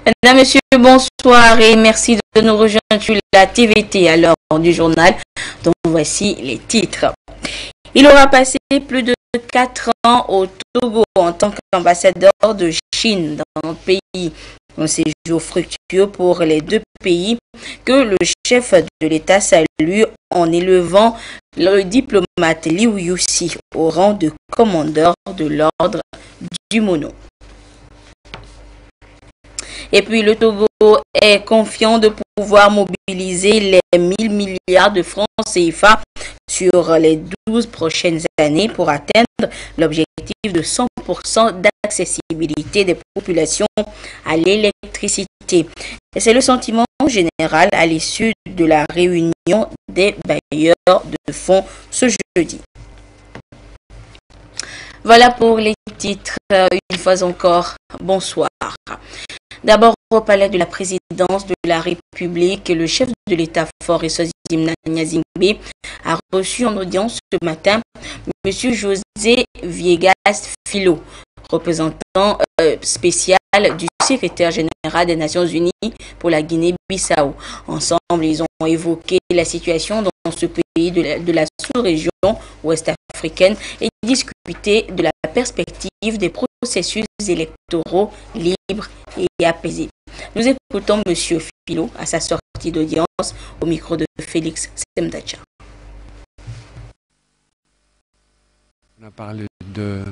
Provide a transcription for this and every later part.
Mesdames, Messieurs, bonsoir et merci de nous rejoindre sur la TVT à l'heure du journal. Donc voici les titres. Il aura passé plus de 4 ans au Togo en tant qu'ambassadeur de Chine dans notre pays. Un séjour fructueux pour les deux pays que le chef de l'État salue en élevant le diplomate Liu Yuxi au rang de commandeur de l'ordre du Mono. Et puis le Togo est confiant de pouvoir mobiliser les 1000 milliards de francs CFA sur les 12 prochaines années pour atteindre l'objectif de 100% d'accessibilité des populations à l'électricité. Et c'est le sentiment général à l'issue de la réunion des bailleurs de fonds ce jeudi. Voilà pour les titres. Une fois encore, bonsoir. D'abord, au palais de la présidence de la République, le chef de l'État-fort Eswatini Gnazingbe a reçu en audience ce matin M. José Viegas Filo, représentant spécial du secrétaire général des Nations Unies pour la Guinée-Bissau. Ensemble, ils ont évoqué la situation dans ce pays de la sous-région ouest africaine et discuté de la perspective des processus électoraux libres et apaisés. Nous écoutons M. Filo à sa sortie d'audience au micro de Félix Semdacha. On a parlé de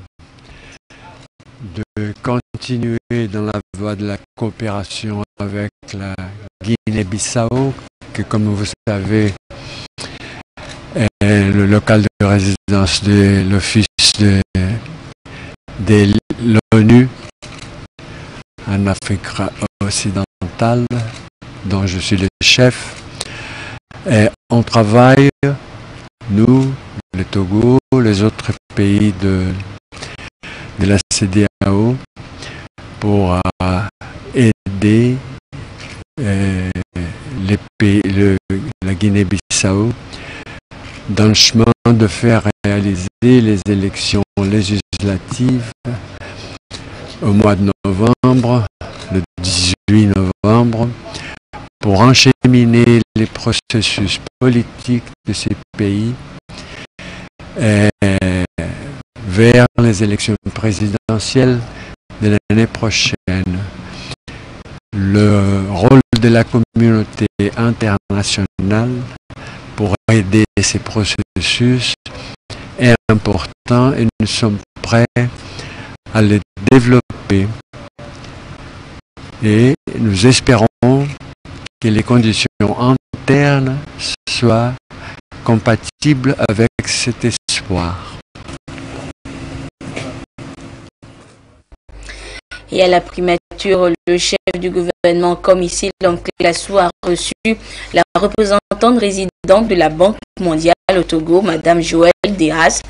continuer dans la voie de la coopération avec la Guinée-Bissau, qui, comme vous savez, est le local de résidence de l'Office de l'ONU en Afrique occidentale, dont je suis le chef. Et on travaille, nous, le Togo, les autres pays de la CEDEAO, pour aider les pays, la Guinée-Bissau dans le chemin de faire réaliser les élections législatives au mois de novembre, le 18 novembre, pour encheminer les processus politiques de ces pays vers les élections présidentielles de l'année prochaine. Le rôle de la communauté internationale pour aider ces processus est important et nous sommes prêts à les développer. Et nous espérons que les conditions internes soient compatibles avec cet espoir. Et à la primature, le chef du gouvernement, comme ici, l'oncle Lassou, a reçu la représentante résidente de la Banque mondiale au Togo, Madame Joëlle Deras,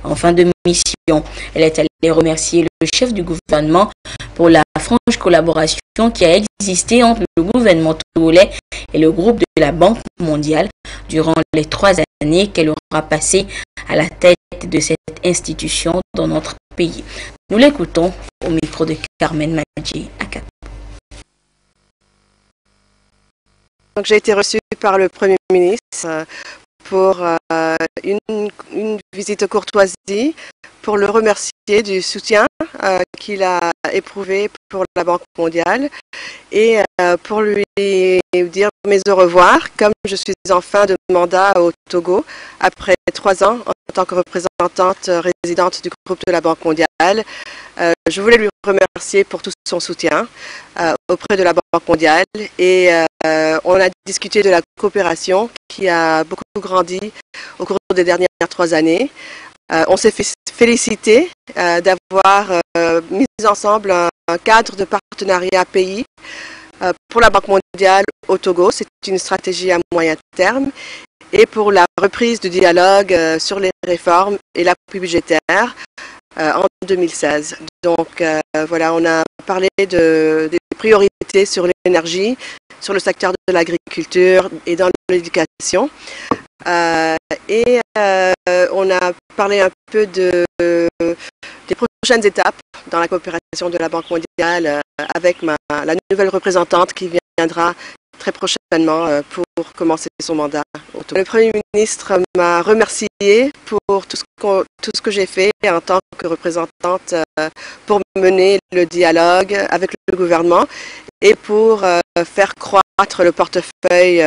en fin de mission. Elle est allée remercier le chef du gouvernement pour la franche collaboration qui a existé entre le gouvernement togolais et le groupe de la Banque mondiale durant les 3 années qu'elle aura passé à la tête de cette institution dans notre pays. Nous l'écoutons au micro de Carmen Madji Akap. Donc j'ai été reçue par le Premier ministre pour une visite courtoisie pour le remercier du soutien qu'il a éprouvé pour la Banque mondiale et pour lui dire mes au revoir, comme je suis en fin de mandat au Togo après 3 ans en tant que représentante résidente du groupe de la Banque mondiale. Je voulais lui remercier pour tout son soutien auprès de la Banque mondiale et on a discuté de la coopération qui a beaucoup grandi au cours des dernières 3 années. On s'est félicité d'avoir mis ensemble un cadre de partenariat pays pour la Banque mondiale au Togo. C'est une stratégie à moyen terme et pour la reprise du dialogue sur les réformes et l'appui budgétaire en 2016. Donc voilà, on a parlé des priorités sur l'énergie, sur le secteur de l'agriculture et dans l'éducation. On a parlé un peu des prochaines étapes dans la coopération de la Banque mondiale avec la nouvelle représentante qui viendra très prochainement pour commencer son mandat. Le Premier ministre m'a remercié pour tout ce que j'ai fait en tant que représentante pour mener le dialogue avec le gouvernement et pour faire croître le portefeuille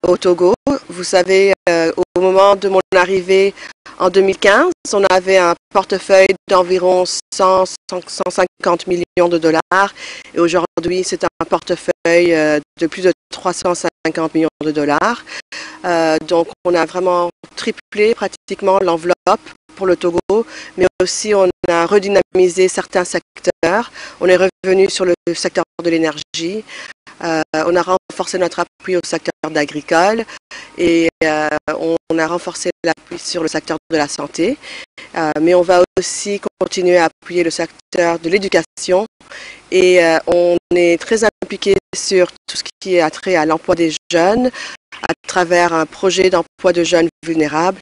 au Togo. Vous savez, au moment de mon arrivée en 2015, on avait un portefeuille d'environ 150 millions de dollars et aujourd'hui, c'est un portefeuille de plus de 350 millions de dollars. Donc, on a vraiment triplé pratiquement l'enveloppe pour le Togo, mais aussi on a redynamisé certains secteurs. On est revenu sur le secteur de l'énergie. On a renforcé notre appui au secteur agricole et on a renforcé l'appui sur le secteur de la santé. Mais on va aussi continuer à appuyer le secteur de l'éducation et on est très impliqué sur tout ce qui est attrait à l'emploi des jeunes à travers un projet d'emploi de jeunes vulnérables,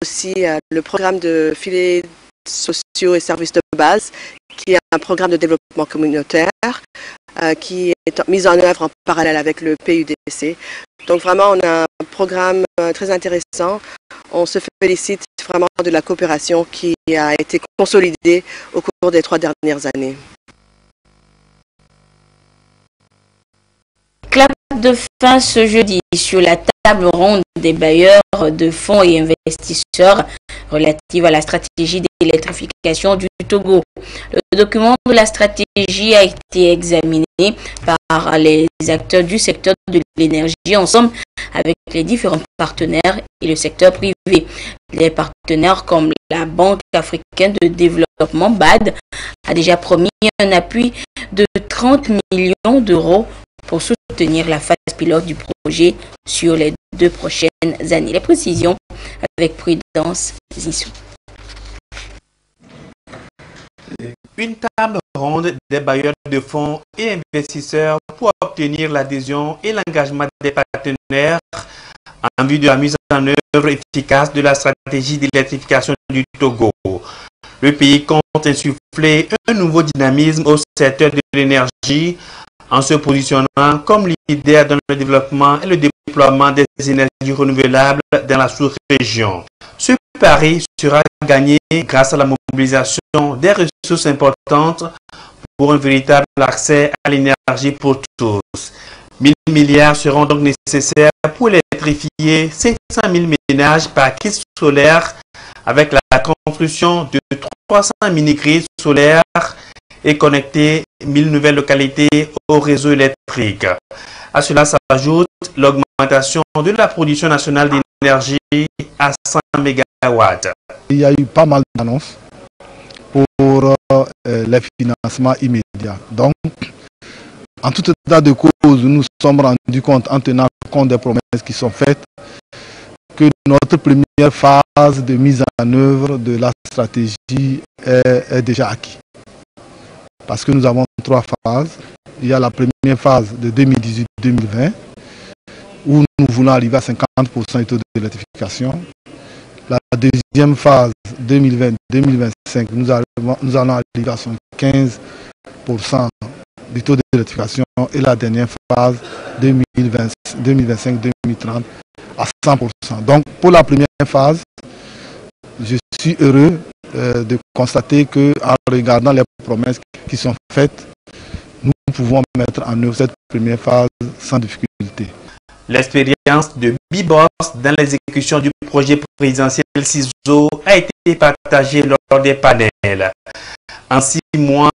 aussi le programme de filets sociaux et services de base, qui est un programme de développement communautaire qui est mis en œuvre en parallèle avec le PUDC. Donc vraiment, on a un programme très intéressant. On se félicite vraiment de la coopération qui a été consolidée au cours des 3 dernières années. Clap de fin ce jeudi sur la table ronde des bailleurs de fonds et investisseurs relative à la stratégie d'électrification du Togo. Le document de la stratégie a été examiné par les acteurs du secteur de l'énergie ensemble avec les différents partenaires et le secteur privé. Les partenaires comme la Banque africaine de développement BAD a déjà promis un appui de 30 millions d'euros pour soutenir la phase pilote du projet sur les 2 prochaines années. Les précisions avec Prudence Zissou. Une table ronde des bailleurs de fonds et investisseurs pour obtenir l'adhésion et l'engagement des partenaires en vue de la mise en œuvre efficace de la stratégie d'électrification du Togo. Le pays compte insuffler un nouveau dynamisme au secteur de l'énergie en se positionnant comme leader dans le développement et le déploiement des énergies renouvelables dans la sous-région. Ce pari sera gagné grâce à la mobilisation des ressources importantes pour un véritable accès à l'énergie pour tous. 1000 milliards seront donc nécessaires pour électrifier 500 000 ménages par kit solaire avec la construction de 300 mini-grids solaires et connecter 1000 nouvelles localités au réseau électrique. À cela s'ajoute l'augmentation de la production nationale d'énergie à 100 MW. Il y a eu pas mal d'annonces pour les financements immédiats. Donc, en tout état de cause, nous nous sommes rendus compte, en tenant compte des promesses qui sont faites, que notre première phase de mise en œuvre de la stratégie est déjà acquise. Parce que nous avons 3 phases. Il y a la première phase de 2018-2020, où nous voulons arriver à 50% du taux d'électrification. La deuxième phase, 2020-2025, nous allons arriver à 75% du taux d'électrification. Et la dernière phase, 2025-2030, à 100%. Donc, pour la première phase, je suis heureux de constater qu'en regardant les promesses qui sont faites, nous pouvons mettre en œuvre cette première phase sans difficulté. L'expérience de Bibos dans l'exécution du projet présidentiel CISO a été partagée lors des panels. En 6 mois,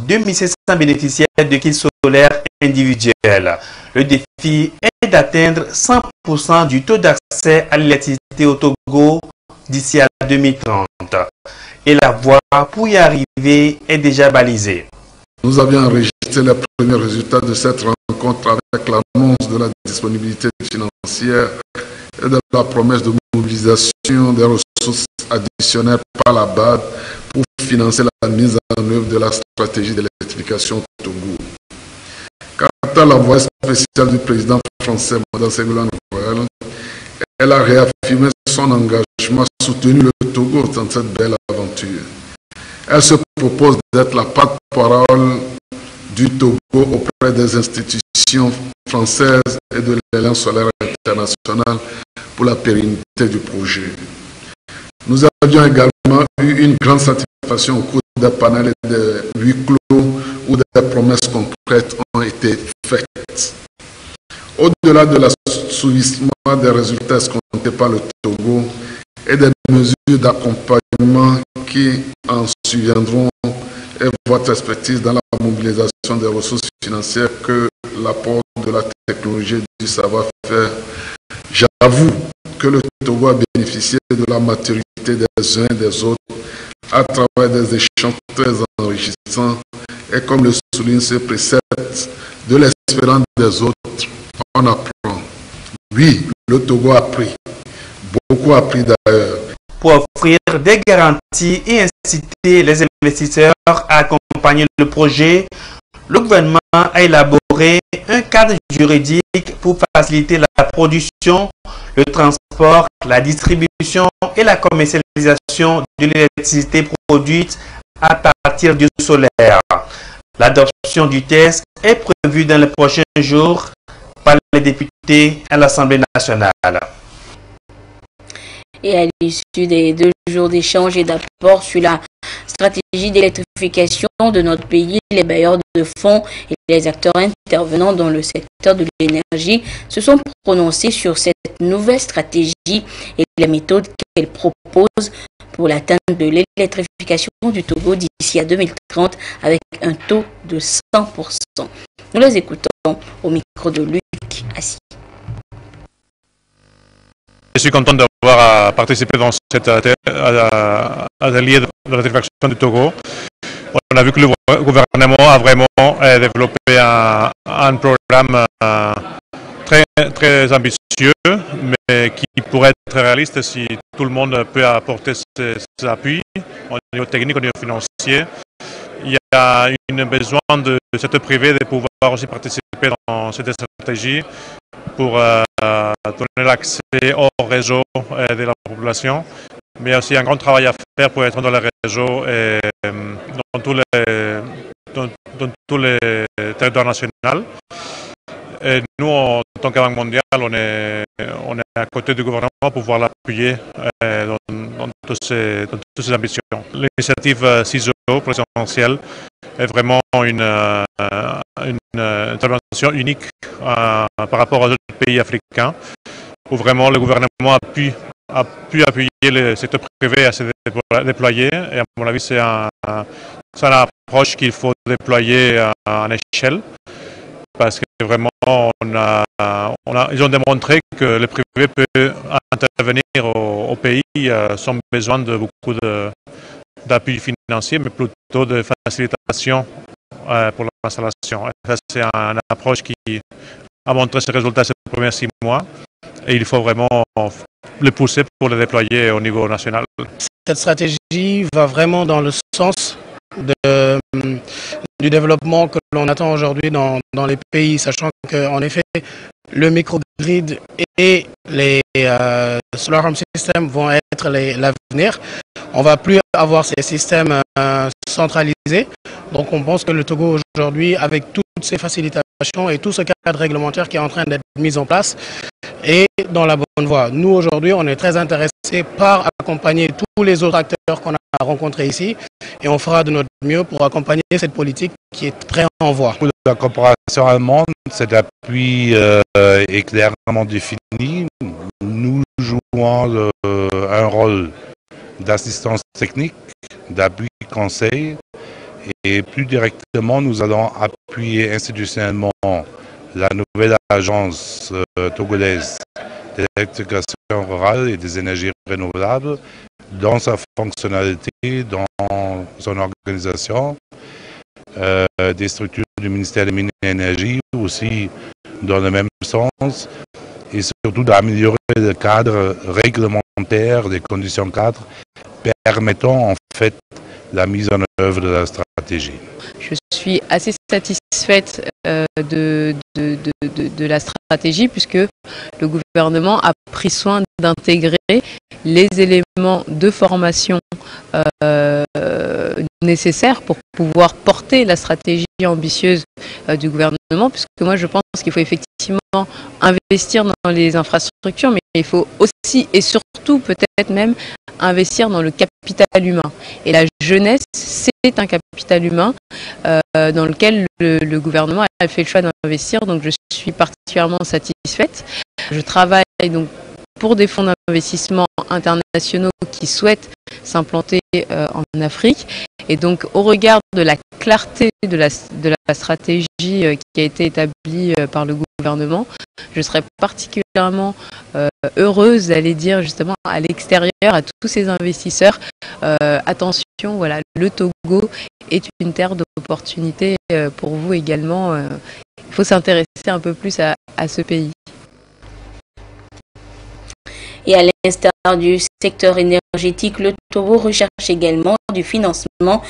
2700 bénéficiaires de kits solaires individuels. Le défi est d'atteindre 100% du taux d'accès à l'électricité au Togo d'ici à 2030. Et la voie pour y arriver est déjà balisée. Nous avions enregistré les premiers résultats de cette rencontre avec l'annonce de la disponibilité financière et de la promesse de mobilisation des ressources additionnelles par la BAD pour financer la mise en œuvre de la stratégie d'électrification au Togo. Quant à la voix spéciale du président français, Mme Ségolène Royal, elle a réaffirmé son engagement à soutenir le Togo dans cette belle aventure. Elle se propose d'être la porte-parole du Togo auprès des institutions françaises et de l'Alliance solaire internationale pour la pérennité du projet. Nous avions également eu une grande satisfaction au cours des panels et des huis clos où des promesses concrètes ont été faites. Au-delà de l'assouvissement des résultats escomptés par le Togo et des mesures d'accompagnement qui en suivront et votre expertise dans la mobilisation des ressources financières que l'apport de la technologie et du savoir-faire, j'avoue que le Togo a bénéficié de la maturité des uns et des autres à travers des échanges très enrichissants et comme le souligne ce précepte, de l'expérience des autres, on apprend. Oui, le Togo a appris, beaucoup appris d'ailleurs. Pour offrir des garanties et inciter les investisseurs à accompagner le projet, le gouvernement a élaboré un cadre juridique pour faciliter la production, le transport, la distribution et la commercialisation de l'électricité produite à partir du solaire. L'adoption du texte est prévue dans les prochains jours par les députés à l'Assemblée nationale. Et à l'issue des 2 jours d'échange et d'apport sur la stratégie d'électrification de notre pays, les bailleurs de fonds et les acteurs intervenants dans le secteur de l'énergie se sont prononcés sur cette nouvelle stratégie et les méthodes qu'elle propose pour l'atteinte de l'électrification du Togo d'ici à 2030 avec un taux de 100%. Nous les écoutons au micro de Luc Assis. Je suis content d'avoir participé dans cet atelier de l'électrification du Togo. On a vu que le gouvernement a vraiment développé un programme très ambitieux, mais qui pourrait être réaliste si tout le monde peut apporter ses appuis au niveau technique, au niveau financier. Il y a un besoin de secteur privé de pouvoir aussi participer dans cette stratégie pour donner l'accès au réseau de la population. Mais il y a aussi un grand travail à faire pour être dans le réseau et dans tous les territoires nationaux. Et nous, en tant qu'Banque mondiale, on est à côté du gouvernement pour pouvoir l'appuyer dans toutes ces ambitions. L'initiative CISO présidentielle est vraiment une intervention unique par rapport aux autres pays africains, où vraiment le gouvernement a pu appuyer le secteur privé à se déployer. Et à mon avis, c'est une approche qu'il faut déployer en échelle. Parce que vraiment, ils ont démontré que le privé peut intervenir au pays sans besoin de beaucoup d'appui financier, mais plutôt de facilitation pour l'installation. C'est une approche qui a montré ses résultats ces premiers 6 mois et il faut vraiment le pousser pour le déployer au niveau national. Cette stratégie va vraiment dans le sens du développement que l'on attend aujourd'hui dans les pays, sachant qu'en effet, le microgrid et les solar home systems vont être l'avenir. On ne va plus avoir ces systèmes centralisés. Donc on pense que le Togo aujourd'hui, avec toutes ces facilitations et tout ce cadre réglementaire qui est en train d'être mis en place, est dans la bonne voie. Nous aujourd'hui, on est très intéressés par accompagner tous les autres acteurs qu'on a rencontrés ici et on fera de notre mieux pour accompagner cette politique qui est très en voie. Pour la coopération allemande, cet appui est clairement défini. Nous jouons un rôle d'assistance technique, d'appui conseil et plus directement, nous allons appuyer institutionnellement la nouvelle agence togolaise d'électrification rurale et des énergies renouvelables dans sa fonctionnalité, dans son organisation, des structures du ministère des Mines et de l'Énergie aussi dans le même sens et surtout d'améliorer le cadre réglementaire, des conditions cadres permettant en fait la mise en œuvre de la stratégie. Je suis assez satisfaite de la stratégie puisque le gouvernement a pris soin d'intégrer les éléments de formation nécessaires pour pouvoir porter la stratégie ambitieuse du gouvernement, puisque moi je pense qu'il faut effectivement investir dans les infrastructures, mais il faut aussi et surtout peut-être même investir dans le capital humain. Et la jeunesse, c'est un capital humain dans lequel le gouvernement a fait le choix d'investir, donc je suis particulièrement satisfaite. Je travaille donc pour des fonds d'investissement internationaux qui souhaitent s'implanter en Afrique. Et donc, au regard de la clarté de la stratégie qui a été établie par le gouvernement, je serais particulièrement heureuse d'aller dire justement à l'extérieur, à tous ces investisseurs, attention, voilà, le Togo est une terre d'opportunités pour vous également. Il faut s'intéresser un peu plus à ce pays. Et à l'instar du secteur énergétique, le Togo recherche également du financement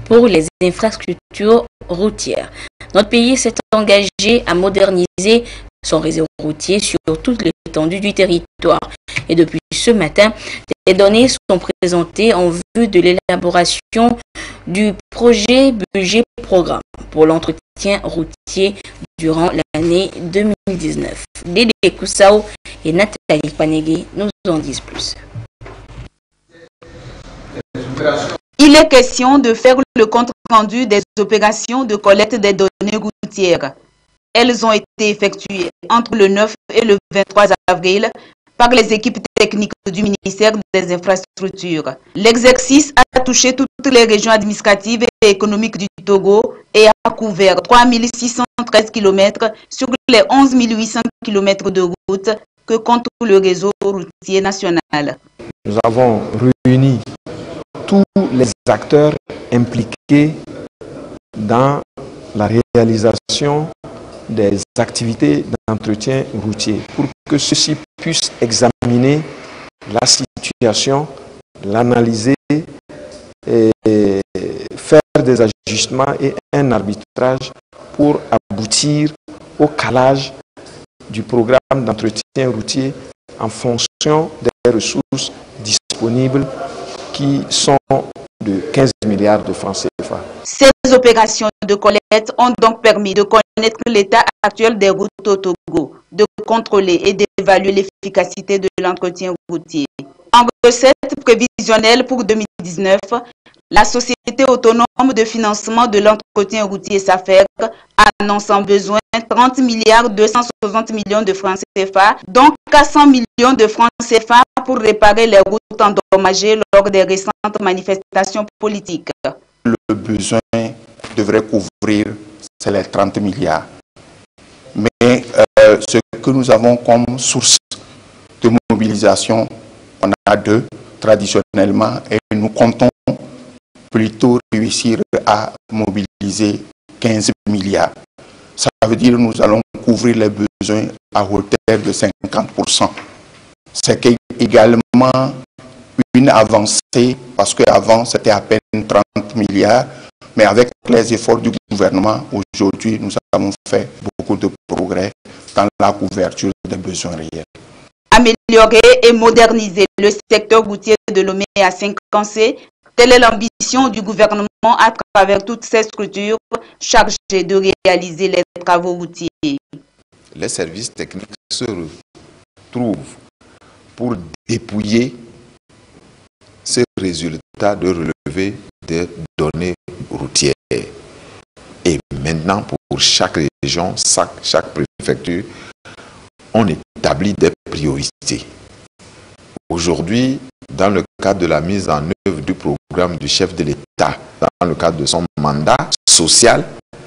pour les infrastructures routières. Notre pays s'est engagé à moderniser son réseau routier sur toute l'étendue du territoire. Et depuis ce matin, des données sont présentées en vue de l'élaboration du projet budget programme pour l'entretien routier durant l'année 2019. Dédé Koussao et Nathalie Panegui nous en disent plus. Il est question de faire le compte-rendu des opérations de collecte des données routières. Elles ont été effectuées entre le 9 et le 23 avril par les équipes techniques du ministère des Infrastructures. L'exercice a touché toutes les régions administratives et économiques du Togo et a couvert 3613 km sur les 11 800 km de route que compte le réseau routier national. Nous avons réuni tous les acteurs impliqués dans la réalisation des activités d'entretien routier pour que ceux-ci puissent examiner la situation, l'analyser et faire des ajustements et un arbitrage pour aboutir au calage du programme d'entretien routier en fonction des ressources disponibles qui sont de 15 milliards de francs CFA. Ces opérations de collecte ont donc permis de connaître l'état actuel des routes au Togo, de contrôler et d'évaluer l'efficacité de l'entretien routier. En recette prévisionnelle pour 2019, la Société autonome de financement de l'entretien routier SAFER annonce en besoin 30 milliards 260 millions de francs CFA, dont 400 millions de francs CFA pour réparer les routes endommagées lors des récentes manifestations politiques. Le besoin devrait couvrir, c'est les 30 milliards. Mais ce que nous avons comme source de mobilisation, on a deux traditionnellement et nous comptons plutôt réussir à mobiliser 15 milliards. Ça veut dire que nous allons couvrir les besoins à hauteur de 50%. C'est également une avancée parce qu'avant c'était à peine 30 milliards, mais avec les efforts du gouvernement, aujourd'hui nous avons fait beaucoup de progrès dans la couverture des besoins réels. Améliorer et moderniser le secteur routier de Lomé à 5 ans, telle est l'ambition du gouvernement à travers toutes ces structures chargées de réaliser les travaux routiers. Les services techniques se retrouvent pour dépouiller ces résultats de relevé des données routières. Et maintenant, pour chaque région, chaque préfecture, on établit des priorités. Aujourd'hui, dans le cadre de la mise en œuvre du programme du chef de l'État, dans le cadre de son mandat social,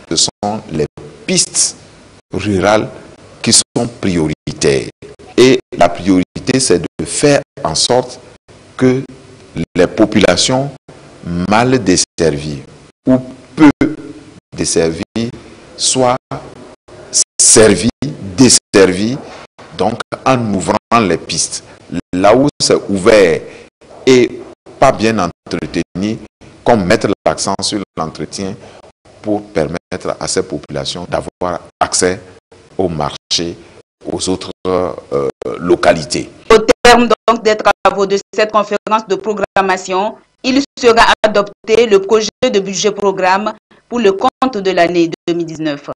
ce sont les pistes rurales qui sont prioritaires. Et la priorité, c'est de faire en sorte que les populations mal desservies ou peu desservies soient servies, desservies, donc en ouvrant les pistes. Là où c'est ouvert et pas bien entretenu, qu'on mette l'accent sur l'entretien pour permettre à ces populations d'avoir accès au marché, aux autres localités. Au terme donc des travaux de cette conférence de programmation, Il sera adopté le projet de budget programme pour le compte de l'année 2019.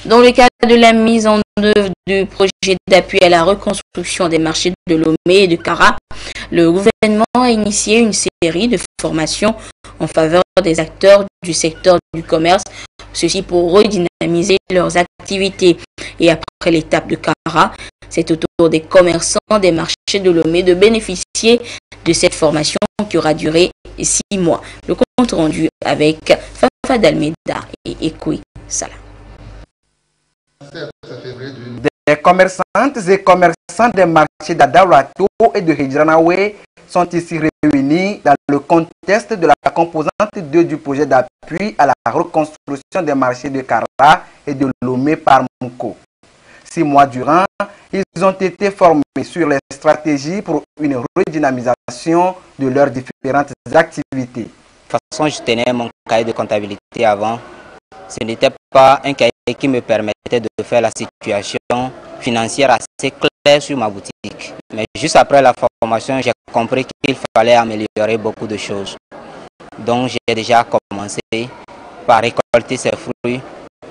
Dans le cadre de la mise en œuvre du projet d'appui à la reconstruction des marchés de Lomé et de Kara, le gouvernement a initié une série de formations en faveur des acteurs du secteur du commerce, ceci pour redynamiser leurs activités. Et après l'étape de Kara, c'est au tour des commerçants des marchés de Lomé de bénéficier de cette formation qui aura duré 6 mois. Le compte rendu avec Fafa Dalmeda et Ekoui Salah. Des commerçantes et commerçants des marchés d'Adarato et de Hidjanawe sont ici réunis dans le contexte de la composante 2 du projet d'appui à la reconstruction des marchés de Kara et de Lomé par Mouko. 6 mois durant, ils ont été formés sur les stratégies pour une redynamisation de leurs différentes activités. De toute façon, je tenais mon cahier de comptabilité avant. Ce n'était pas un cahier qui me permettait de faire la situation financière assez claire sur ma boutique. Mais juste après la formation, j'ai compris qu'il fallait améliorer beaucoup de choses. Donc j'ai déjà commencé par récolter ces fruits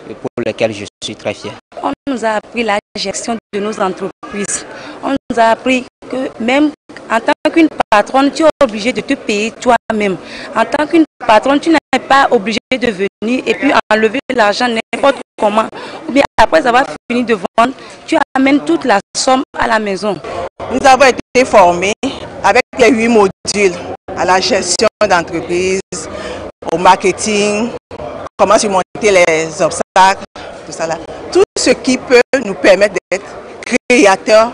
pour lesquels je suis très fier. On nous a appris la gestion de nos entreprises. On nous a appris que même en tant qu'une patronne, tu es obligé de te payer toi-même. En tant qu'une patronne, tu n'es pas obligé de venir et puis enlever l'argent n'importe comment. Ou bien après avoir fini de vendre, tu amènes toute la somme à la maison. Nous avons été formés avec les 8 modules à la gestion d'entreprise, au marketing, comment surmonter les obstacles, tout ça là. Tout ce qui peut nous permettre d'être créateurs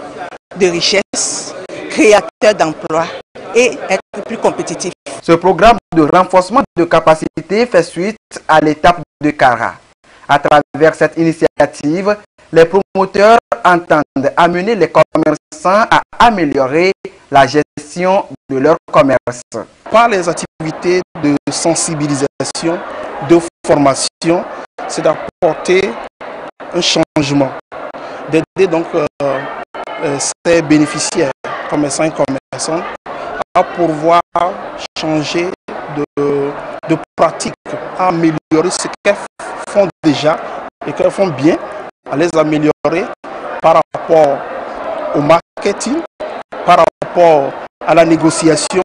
de richesse, créateurs d'emplois et être plus compétitifs. Ce programme de renforcement de capacité fait suite à l'étape de Kara. À travers cette initiative, les promoteurs entendent amener les commerçants à améliorer la gestion de leur commerce. Par les activités de sensibilisation, de formation, c'est d'apporter un changement, d'aider donc ces bénéficiaires, commerçants et commerçantes, à pouvoir changer de pratique, à améliorer ce qu'elles font déjà et qu'elles font bien, à les améliorer par rapport au marketing, par rapport à la négociation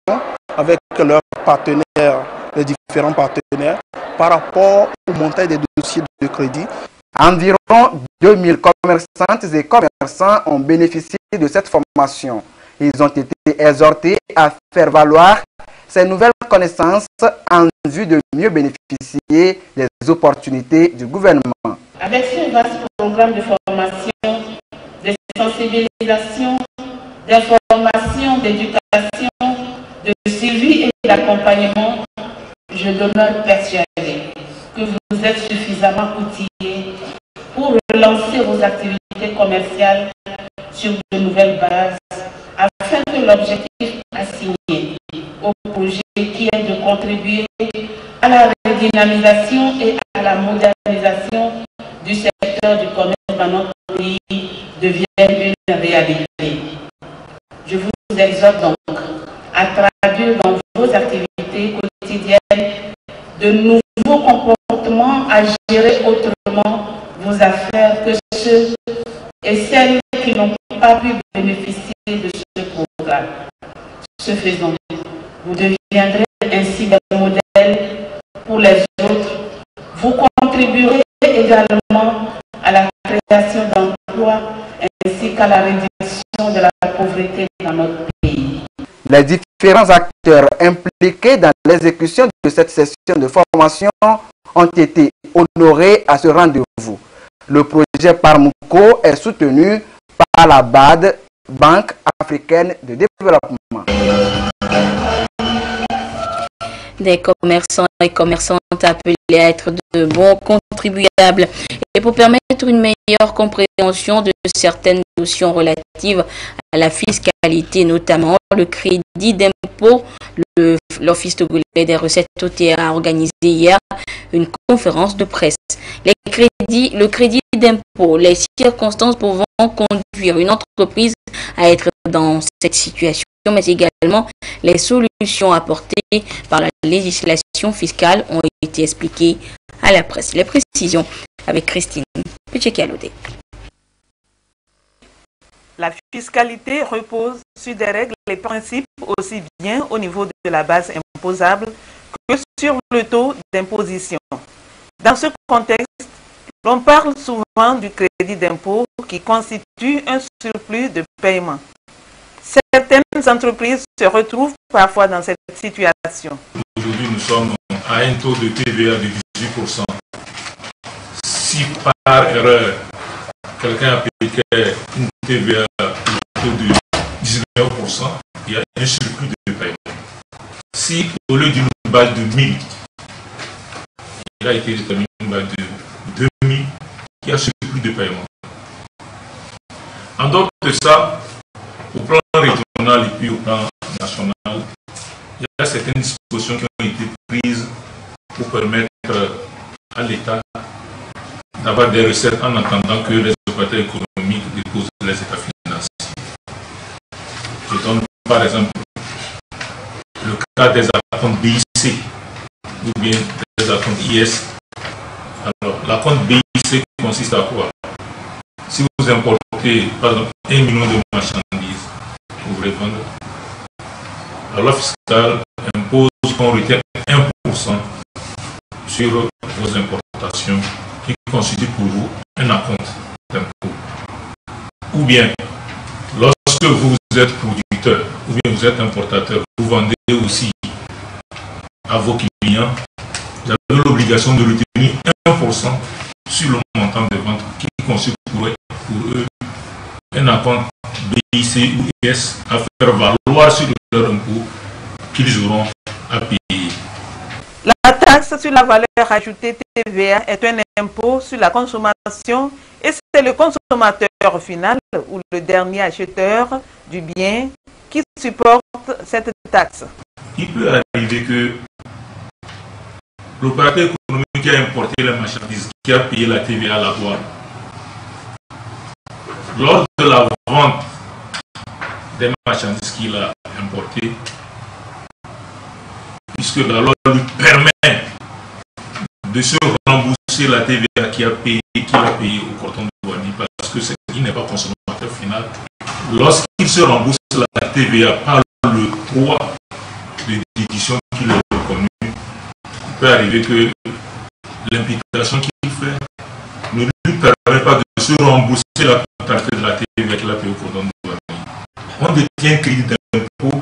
avec leurs partenaires, les différents partenaires, par rapport au montage des dossiers de crédit. Environ 2000 commerçantes et commerçants ont bénéficié de cette formation. Ils ont été exhortés à faire valoir ces nouvelles connaissances en vue de mieux bénéficier des opportunités du gouvernement. Avec ce vaste programme de formation, de sensibilisation, d'information, d'éducation, de suivi et d'accompagnement, je demeure persuadée que vous êtes suffisamment outillés pour relancer vos activités commerciales sur de nouvelles bases afin que l'objectif assigné au projet qui est de contribuer à la redynamisation et à la modernisation du secteur du commerce dans notre pays devienne une réalité. Je vous exhorte donc à traduire dans vos activités quotidiennes de nouveaux comportements, à gérer autrement vos affaires que ceux et celles qui n'ont pas pu bénéficier de ce programme. Ce faisant, vous deviendrez ainsi des modèles pour les autres. Vous contribuerez également à la création d'emplois ainsi qu'à la réduction de la pauvreté dans notre pays. Les différents acteurs impliqués dans l'exécution de cette session de formation ont été honorés à ce rendez-vous. Le projet Parmouko est soutenu par la BAD, Banque africaine de développement. Des commerçants et commerçantes appelés à être de bons contribuables et pour permettre une meilleure compréhension de certaines notions relatives à la fiscalité, notamment le crédit d'impôt. L'Office togolais des recettes OTA a organisé hier une conférence de presse. Le crédit d'impôt, les circonstances pouvant conduire une entreprise à être dans cette situation mais également les solutions apportées par la législation fiscale ont été expliquées à la presse. Les précisions avec Christine Pichekialodé. La fiscalité repose sur des règles et principes aussi bien au niveau de la base imposable que sur le taux d'imposition. Dans ce contexte, l'on parle souvent du crédit d'impôt qui constitue un surplus de paiement. Certaines entreprises se retrouvent parfois dans cette situation. Aujourd'hui, nous sommes à un taux de TVA de 18%. Si par erreur, quelqu'un appliquait une TVA au taux de 19%, il y a un surplus de paiement. Si au lieu d'une base de 1000, il a été déterminé une base de 2000, il y a un surplus de paiement. En dehors de ça, au plan régional et puis au plan national, il y a certaines dispositions qui ont été prises pour permettre à l'État d'avoir des recettes en attendant que les opérateurs économiques déposent les états financiers. Je donne par exemple le cas des acomptes BIC ou bien des acomptes IS. Alors, l'acompte BIC consiste à quoi? Si vous importez par exemple 1 million de marchandises, vous voulez vendre, la loi fiscale impose qu'on retient 1% sur vos importations qui constitue pour vous un acompte d'impôt. Ou bien, lorsque vous êtes producteur ou bien vous êtes importateur, vous vendez aussi à vos clients, vous avez l'obligation de retenir 1% sur le montant de vente qui constitue pour eux un acompte BIC ou IS à faire valoir sur leur impôt qu'ils auront à payer. La taxe sur la valeur ajoutée TVA est un impôt sur la consommation et c'est le consommateur final ou le dernier acheteur du bien qui supporte cette taxe. Il peut arriver que l'opérateur économique qui a importé la marchandise, qui a payé la TVA à la douane, lors de la vente des marchandises qu'il a importées, puisque la loi lui permet de se rembourser la TVA qu'il a payé au cordon douanier, parce que il n'est pas consommateur final. Lorsqu'il se rembourse la TVA par le droit de déduction qu'il a reconnu, il peut arriver que l'imputation qu'il fait ne lui permet pas de se rembourser la totalité de la TVA qu'il a payée au cordon douanier. On détient un crédit d'impôt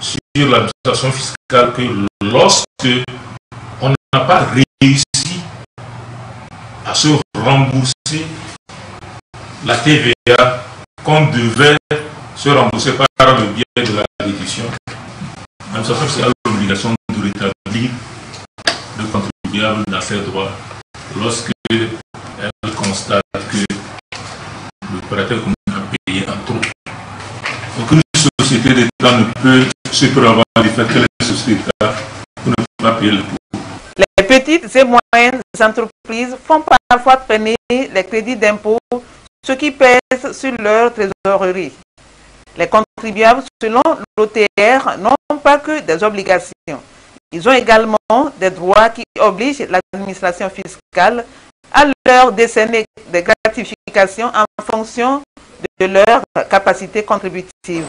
sur l'administration fiscale que lorsque on n'a pas réussi à se rembourser la TVA qu'on devait se rembourser par le biais de la déduction, l'administration fiscale a l'obligation de rétablir le contribuable dans ses droits lorsque elle constate que l'opérateur a payé en trop. Aucune société d'État ne peut se prévaloir du fait que les sociétés d'État ne peuvent pas payer le coût. Les petites et moyennes entreprises font parfois traîner les crédits d'impôt, ce qui pèse sur leur trésorerie. Les contribuables, selon l'OTR, n'ont pas que des obligations. Ils ont également des droits qui obligent l'administration fiscale à leur décerner des gratifications en fonction de leur capacité contributive.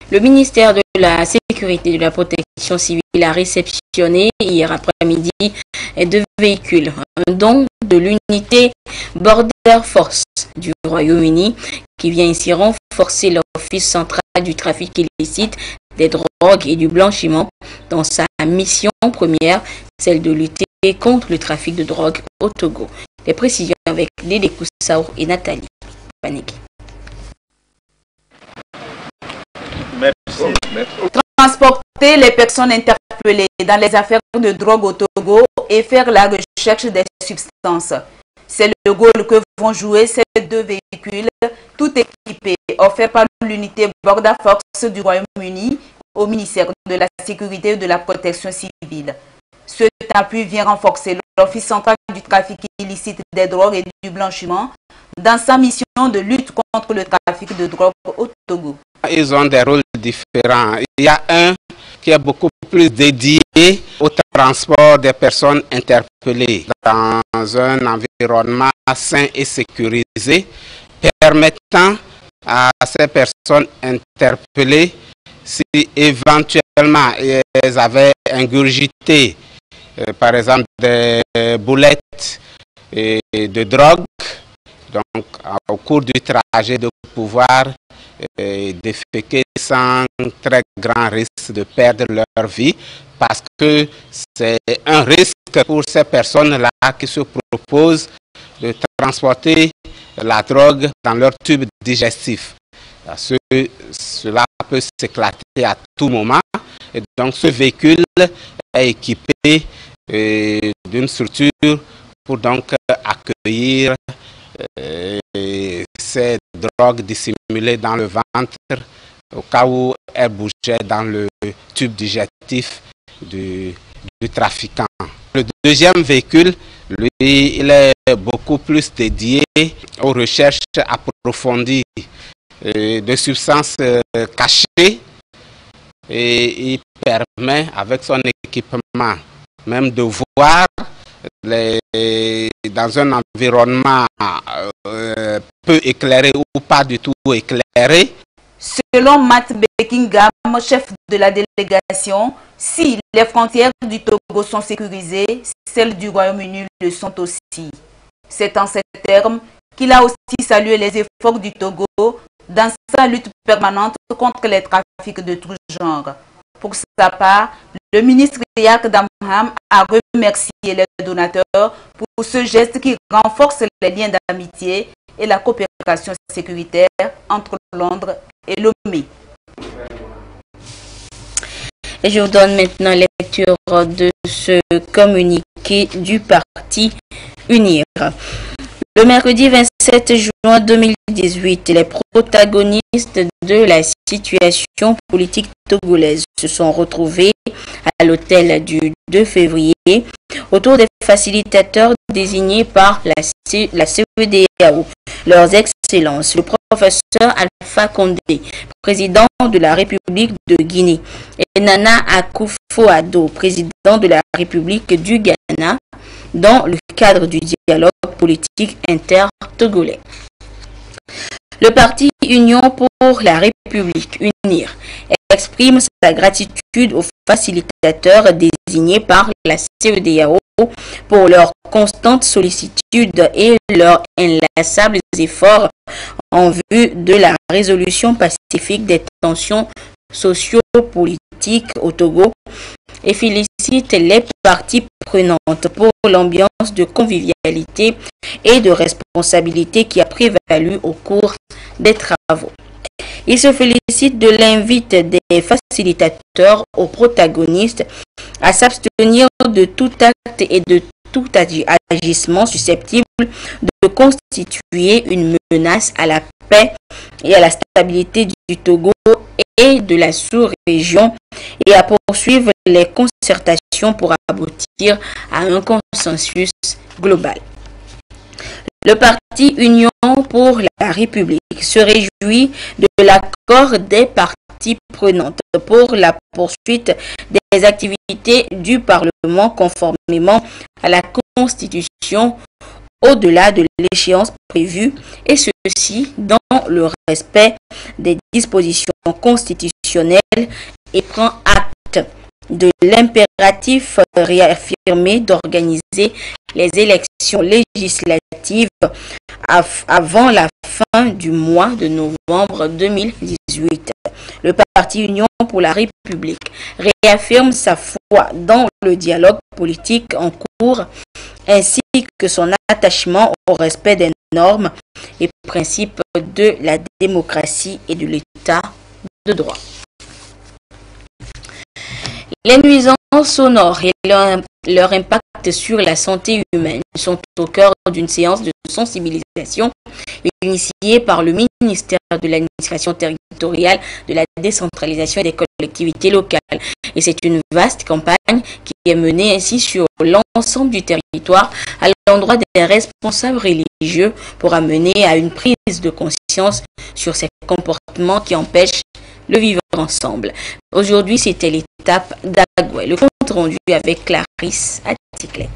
Le ministère de la Sécurité et de la Protection civile a réceptionné hier après-midi 2 véhicules, un don de l'unité Border Force du Royaume-Uni qui vient ici renforcer l'Office central du trafic illicite des drogues et du blanchiment dans sa mission première, celle de lutter contre le trafic de drogue au Togo. Les précisions avec Lédé Koussaour et Nathalie Paniki. Transporter les personnes interpellées dans les affaires de drogue au Togo et faire la recherche des substances. C'est le rôle que vont jouer ces 2 véhicules, tout équipés, offerts par l'unité Border Force du Royaume-Uni au ministère de la Sécurité et de la Protection civile. Ce appui vient renforcer l'Office central du trafic illicite des drogues et du blanchiment dans sa mission de lutte contre le trafic de drogue au Togo. Ils ont des rôles différents. Il y a un qui est beaucoup plus dédié au transport des personnes interpellées dans un environnement sain et sécurisé, permettant à ces personnes interpellées, si éventuellement elles avaient ingurgité, par exemple des boulettes de drogue, donc au cours du trajet de pouvoir déféquer sans très grand risque de perdre leur vie, parce que c'est un risque pour ces personnes-là qui se proposent de transporter la drogue dans leur tube digestif. Cela peut s'éclater à tout moment, et donc ce véhicule est équipé d'une structure pour donc accueillir ces drogues dissimulées dans le ventre au cas où elles bougeaient dans le tube digestif du trafiquant. Le deuxième véhicule, lui, il est beaucoup plus dédié aux recherches approfondies de substances cachées, et il permet avec son équipement même de voir dans un environnement peu éclairé ou pas du tout éclairé. Selon Matt Beckingham, chef de la délégation, si les frontières du Togo sont sécurisées, celles du Royaume-Uni le sont aussi. C'est en ces termes qu'il a aussi salué les efforts du Togo dans sa lutte permanente contre les trafics de tout genre. Pour sa part, le ministre Yak Damham a remercié les donateurs pour ce geste qui renforce les liens d'amitié et la coopération sécuritaire entre Londres et Lomé. Et je vous donne maintenant lecture de ce communiqué du parti UNIR. Le mercredi 27 juin 2018, les protagonistes de la situation politique togolaise se sont retrouvés à l'hôtel du 2 février autour des facilitateurs désignés par la CEDEAO. Leurs excellences, le professeur Alpha Condé, président de la République de Guinée, et Nana Akufo-Addo, président de la République du Ghana, dans le cadre du dialogue politique inter-togolais. Le parti Union pour la République, UNIR, exprime sa gratitude aux facilitateurs désignés par la CEDEAO pour leur constante sollicitude et leurs inlassables efforts en vue de la résolution pacifique des tensions socio-politiques au Togo, et félicite les parties prenantes pour l'ambiance de convivialité et de responsabilité qui a prévalu au cours des travaux. Il se félicite de l'invite des facilitateurs aux protagonistes à s'abstenir de tout acte et de tout agissement susceptible de constituer une menace à la paix et à la stabilité du Togo et de la sous-région, et à poursuivre les concertations pour aboutir à un consensus global. Le parti Union pour la République se réjouit de l'accord des parties prenantes pour la poursuite des activités du Parlement conformément à la Constitution au-delà de l'échéance prévue, et ceci dans le respect des dispositions constitutionnelles, et prend acte de l'impératif réaffirmé d'organiser les élections législatives avant la fin du mois de novembre 2018. Le parti Union pour la République réaffirme sa foi dans le dialogue politique en cours, ainsi que son attachement au respect des normes et principes de la démocratie et de l'État de droit. Les nuisances sonores et leur impact sur la santé humaine sont au cœur d'une séance de sensibilisation initiée par le ministère de l'administration territoriale, de la décentralisation et des collectivités locales. Et c'est une vaste campagne qui est menée ainsi sur l'ensemble du territoire à l'endroit des responsables religieux pour amener à une prise de conscience sur ces comportements qui empêchent le vivre ensemble. Aujourd'hui, c'était l'étape d'Agoué. Le compte rendu avec Clarisse Aticlé.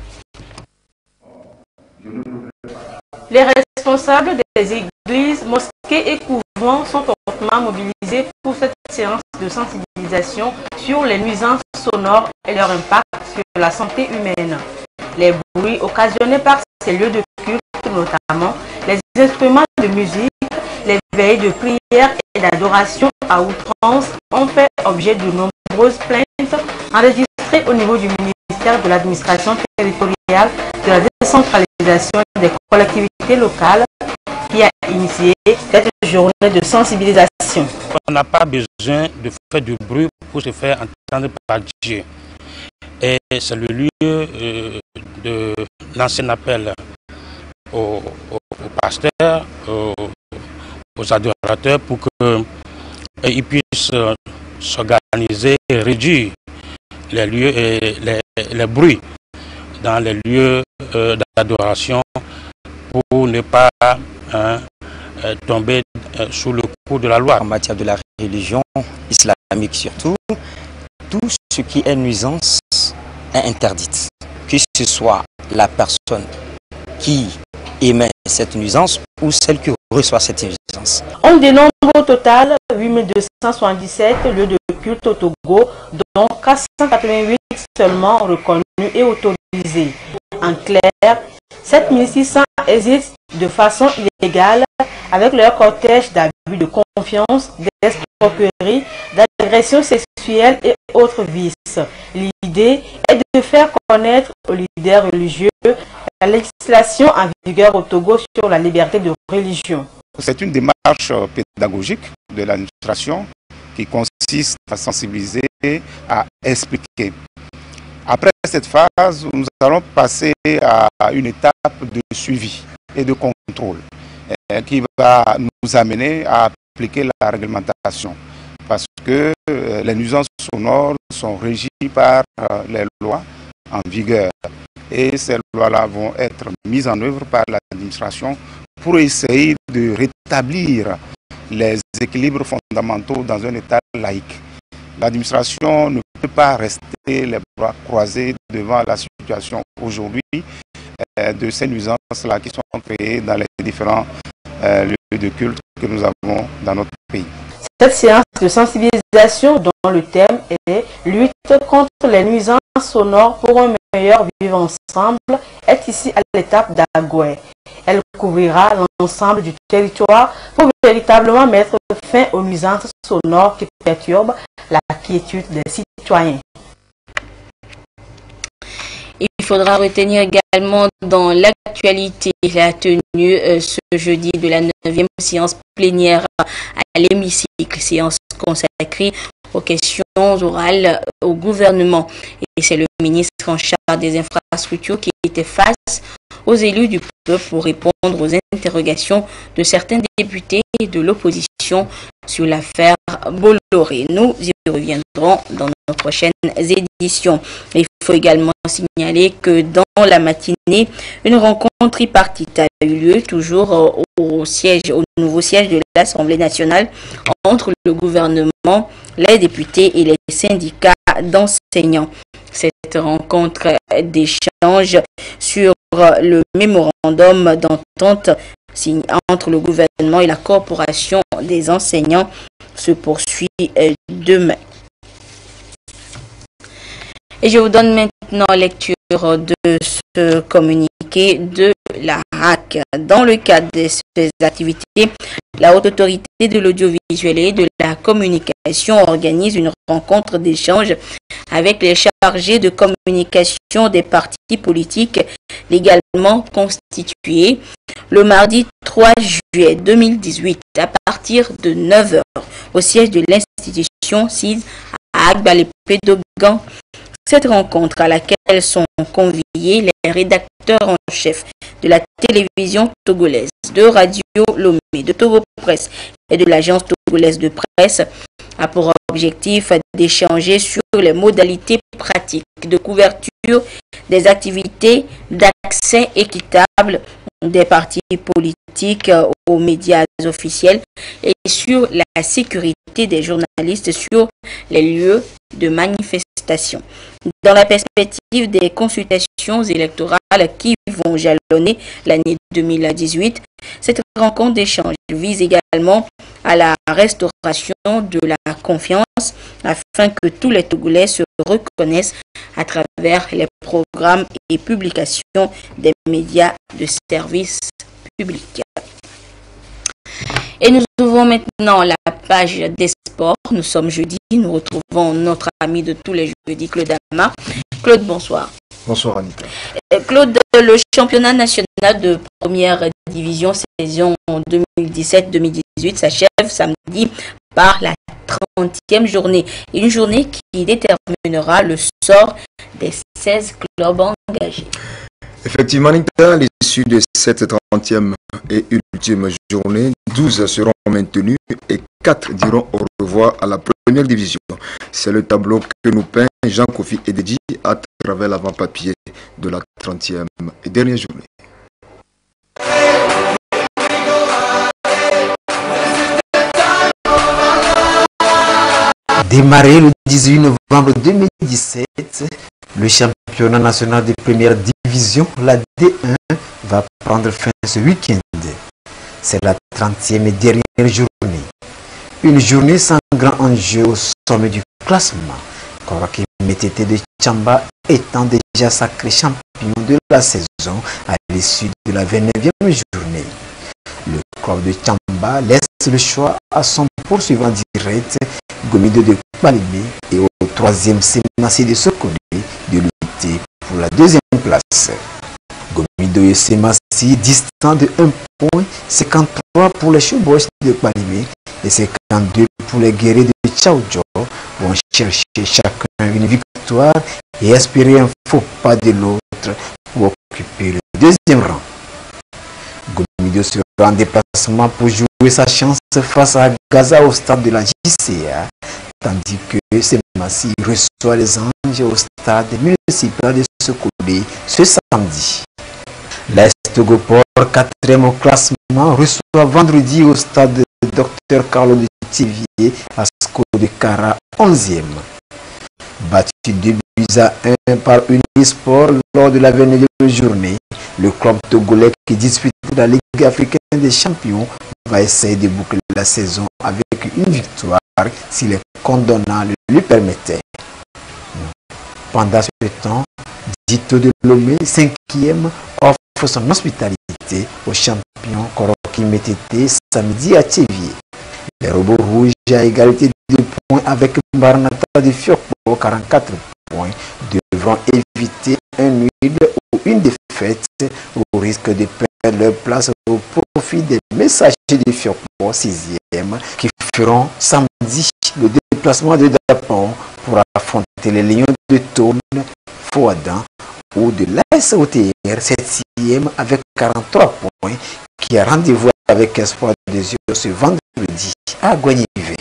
Les responsables des églises, mosquées et couvents sont hautement mobilisés pour cette séance de sensibilisation sur les nuisances sonores et leur impact sur la santé humaine. Les bruits occasionnés par ces lieux de culte, notamment les instruments de musique, les veilles de prière et d'adoration à outrance, ont fait objet de nombreuses plaintes enregistrées au niveau du ministère de l'administration territoriale, de la décentralisation des collectivités locales, qui a initié cette journée de sensibilisation. On n'a pas besoin de faire du bruit pour se faire entendre par Dieu. Et c'est le lieu de lancer un appel aux pasteurs, aux adorateurs pour qu'ils puissent s'organiser et réduire les lieux et les bruits dans les lieux d'adoration pour ne pas tomber sous le coup de la loi. En matière de la religion islamique surtout, tout ce qui est nuisance est interdite. Que ce soit la personne qui émet cette nuisance ou celle qui reçoit cette nuisance. On dénombre au total 8277 lieux de culte au Togo, dont 488 seulement reconnus et autorisés. En clair, 7600 hésitent de façon illégale avec leur cortège d'abus de confiance, d'escroquerie, d'agression sexuelle et autres vices. L'idée est de faire connaître aux leaders religieux la législation en vigueur au Togo sur la liberté de religion. C'est une démarche pédagogique de l'administration qui consiste à sensibiliser, à expliquer. Après cette phase, nous allons passer à une étape de suivi et de contrôle qui va nous amener à appliquer la réglementation parce que les nuisances sonores sont régies par les lois en vigueur et ces lois-là vont être mises en œuvre par l'administration pour essayer de rétablir les équilibres fondamentaux dans un État laïque. L'administration ne peut pas rester les bras croisés devant la situation aujourd'hui de ces nuisances-là qui sont créées dans les différents lieux de culte que nous avons dans notre pays. Cette séance de sensibilisation dont le thème est « Lutte contre les nuisances sonores pour un meilleur vivre ensemble » est ici à l'étape d'Agoué. Elle couvrira l'ensemble du territoire pour véritablement mettre fin aux nuisances sonores qui perturbent la quiétude des citoyens. Il faudra retenir également dans l'actualité la tenue ce jeudi de la 9e séance plénière à l'hémicycle, séance consacrée aux questions orales au gouvernement. Et c'est le ministre en charge des infrastructures qui était face aux élus du peuple pour répondre aux interrogations de certains députés et de l'opposition sur l'affaire Bolloré. Nous y reviendrons dans nos prochaines éditions. Il faut également signaler que dans la matinée, une rencontre tripartite a eu lieu toujours au nouveau siège de l'Assemblée nationale entre le gouvernement, les députés et les syndicats d'enseignants. Cette rencontre d'échange sur le mémorandum d'entente signé entre le gouvernement et la corporation des enseignants se poursuit demain. Et je vous donne maintenant lecture de ce communiqué de la RAC. Dans le cadre de ces activités, la Haute Autorité de l'Audiovisuel et de la Communication organise une rencontre d'échange avec les chargés de communication des partis politiques légalement constitués le mardi 3 juillet 2018 à partir de 9 h au siège de l'institution CID à Agbalé-Pédogan. Cette rencontre à laquelle sont conviés les rédacteurs en chef de la télévision togolaise, de Radio Lomé, de Togo Presse et de l'agence togolaise de presse a pour objectif d'échanger sur les modalités pratiques de couverture des activités d'accès équitable des partis politiques aux médias officiels et sur la sécurité des journalistes sur les lieux de manifestation. Dans la perspective des consultations électorales qui vont jalonner l'année 2018, cette rencontre d'échange vise également à la restauration de la confiance afin que tous les Togolais se reconnaissent à travers les programmes et publications des médias de service public. Et nous ouvrons maintenant la page des sports. Nous sommes jeudi, nous retrouvons notre ami de tous les jeudis, Claude Ama. Claude, bonsoir. Bonsoir Anita. Claude, le championnat national de première division saison 2017-2018 s'achève samedi par la 30e journée. Une journée qui déterminera le sort des 16 clubs engagés. Effectivement, Anita, à l'issue de cette 30e et ultime journée, 12 seront maintenus et 4 diront au revoir à la première division. C'est le tableau que nous peint Jean-Kofi Ededji à travers l'avant-papier de la 30e et dernière journée. Démarré le 18 novembre 2017, le championnat national de première division, la D1, va prendre fin ce week-end. C'est la 30e et dernière journée. Une journée sans grand enjeu au sommet du classement. Koroki Metete de Tchamba étant déjà sacré champion de la saison à l'issue de la 29e journée. Le club de Tchamba laisse le choix à son poursuivant direct, Gomido de Kpalimé, et au 3e Semassi de Sokone de lutter pour la 2e place. Gomido et Semassi distant de 1 point, 53 pour les Showboys de Kpalimé et 52 pour les guerriers de Tchaoudjo, vont chercher chacun une victoire et espérer un faux pas de l'autre pour occuper le 2e rang. Gomido sera en déplacement pour jouer sa chance face à Gaza au stade de la JCA, tandis que Semassi reçoit les Anges au stade municipal de Sokone ce samedi. L'Est Gopor, 4e au classement, reçoit vendredi au stade Dr Carlo de Tivier à Sco de Cara, 11e. Battu 2 buts à 1 par Unisport lors de la 29e journée, le club togolais qui dispute la Ligue africaine des champions va essayer de boucler la saison avec une victoire si les condamnants le lui permettaient. Pendant ce temps, Dito de Lomé, 5e, offre son hospitalité au champion Koroki Metete samedi à Tchévier. Les robots rouges à égalité de points avec Barnata de Fiokpo, 44 points, devront éviter un nul ou une défaite au risque de perdre leur place au profit des messagers de Fiokpo, 6e, qui feront samedi le déplacement de Dapon pour affronter les Lions de Tône, Fouadan ou de l'ASOTR, 7e avec 43 points, qui a rendez-vous avec Espoir des Yeux ce vendredi à Guanivé.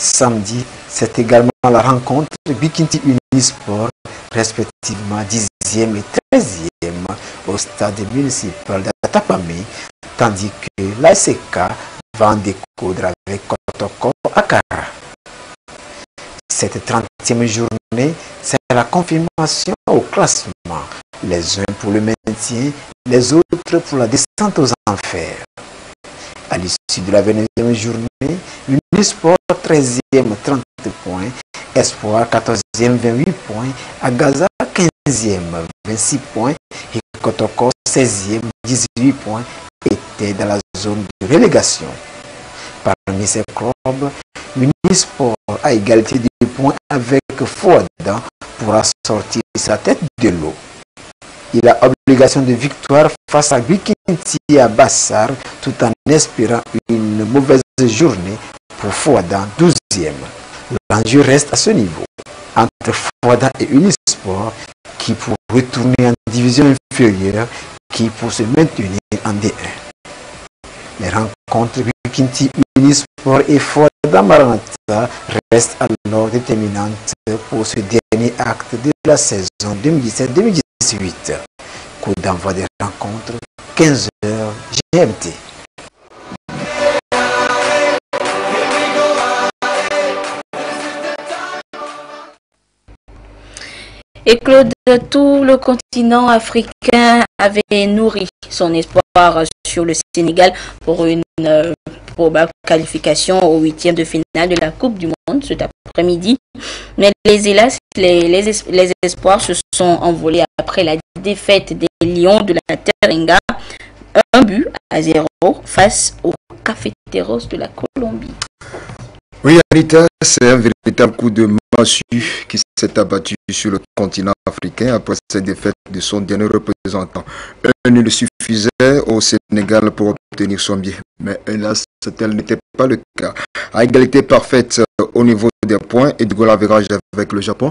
Samedi, c'est également la rencontre de Bikinti Unisport, respectivement 10e et 13e au stade municipal d'Atapamé, tandis que l'ASK va en découdre avec Kotoko Akara. Cette 30e journée, c'est la confirmation au classement. Les uns pour le maintien, les autres pour la descente aux enfers. À l'issue de la 29e journée, Unisport 13e 30 points, Espoir 14e 28 points, Agaza 15e 26 points et Kotoko 16e 18 points étaient dans la zone de relégation. Parmi ces clubs, Unisport à égalité de points avec Fouadan pourra sortir sa tête de l'eau. Il a obligation de victoire face à Bikinti et à Bassar tout en espérant une mauvaise journée pour Fouadan 12e. L'enjeu reste à ce niveau, entre Fouadan et Unisport qui pour retourner en division inférieure, qui pour se maintenir en D1. Les rencontres Kinti Unisport et Ford d'Amaranta restent alors déterminantes pour ce dernier acte de la saison 2017-2018. Coup d'envoi des rencontres, 15h GMT. Et Claude, tout le continent africain avait nourri son espoir sur le Sénégal pour une probable qualification au 8e de finale de la Coupe du Monde cet après-midi. Mais hélas, les espoirs se sont envolés après la défaite des Lions de la Teranga, 1-0 face aux Cafeteros de la Colombie. Oui, Anita, c'est un véritable coup de massue qui s'est abattu sur le continent africain après cette défaite de son dernier représentant. Un nul suffisait au Sénégal pour obtenir son billet, mais hélas, tel n'était pas le cas. À égalité parfaite au niveau des points et de goal average avec le Japon,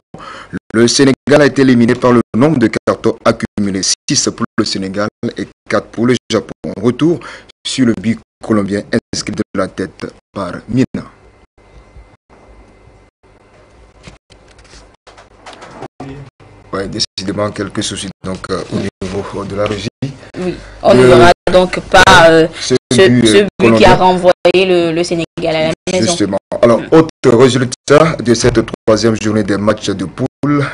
le Sénégal a été éliminé par le nombre de cartons accumulés, 6 pour le Sénégal et 4 pour le Japon. Retour sur le but colombien inscrit de la tête par Mina. Oui, décidément quelques soucis donc au niveau de la régie. Oui, on n'aura donc pas ce but qui a renvoyé le Sénégal à la maison. Justement. Alors, autre résultat de cette troisième journée des matchs de poule.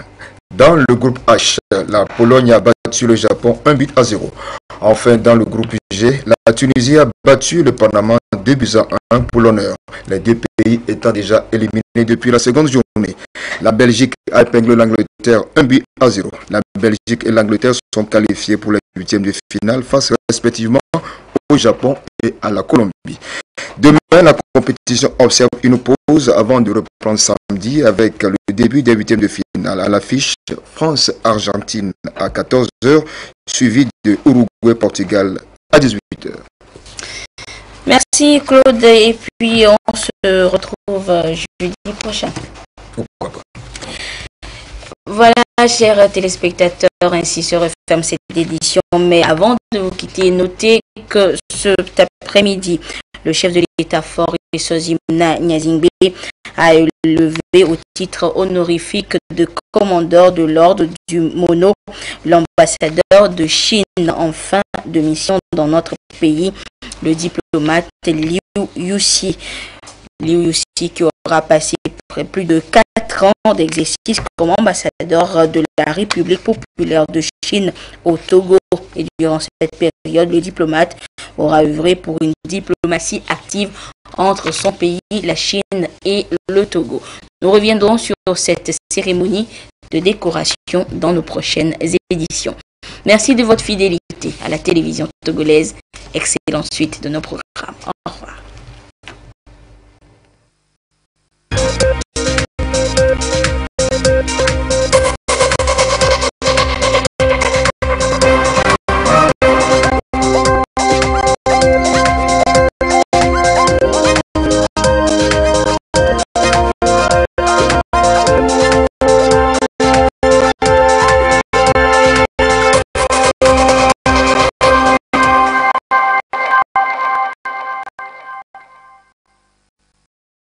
Dans le groupe H, la Pologne a battu le Japon 1-0. Enfin, dans le groupe G, la Tunisie a battu le Panama 2-1 pour l'honneur. Les deux pays étant déjà éliminés depuis la seconde journée. La Belgique a épinglé l'Angleterre 1-0. La Belgique et l'Angleterre sont qualifiés pour les huitièmes de finale face respectivement au Japon et à la Colombie. Demain, la compétition observe une pause avant de reprendre samedi avec le début des huitièmes de finale. À l'affiche, France-Argentine à 14h, suivi de Uruguay-Portugal à 18h. Merci Claude, et puis on se retrouve jeudi prochain. Pourquoi pas. Voilà, chers téléspectateurs, ainsi se referme cette édition. Mais avant de vous quitter, notez que cet après-midi, le chef de l'État-fort, Sozimna Nyazingbe, a élevé au titre honorifique de commandeur de l'ordre du Mono l'ambassadeur de Chine en fin de mission dans notre pays, le diplomate Liu Yuxi. Liu Yuxi qui aura passé plus de 4 ans d'exercice comme ambassadeur de la République populaire de Chine au Togo. Et durant cette période, le diplomate aura œuvré pour une diplomatie active entre son pays, la Chine et le Togo. Nous reviendrons sur cette cérémonie de décoration dans nos prochaines éditions. Merci de votre fidélité à la télévision togolaise. Excellente suite de nos programmes. Au revoir.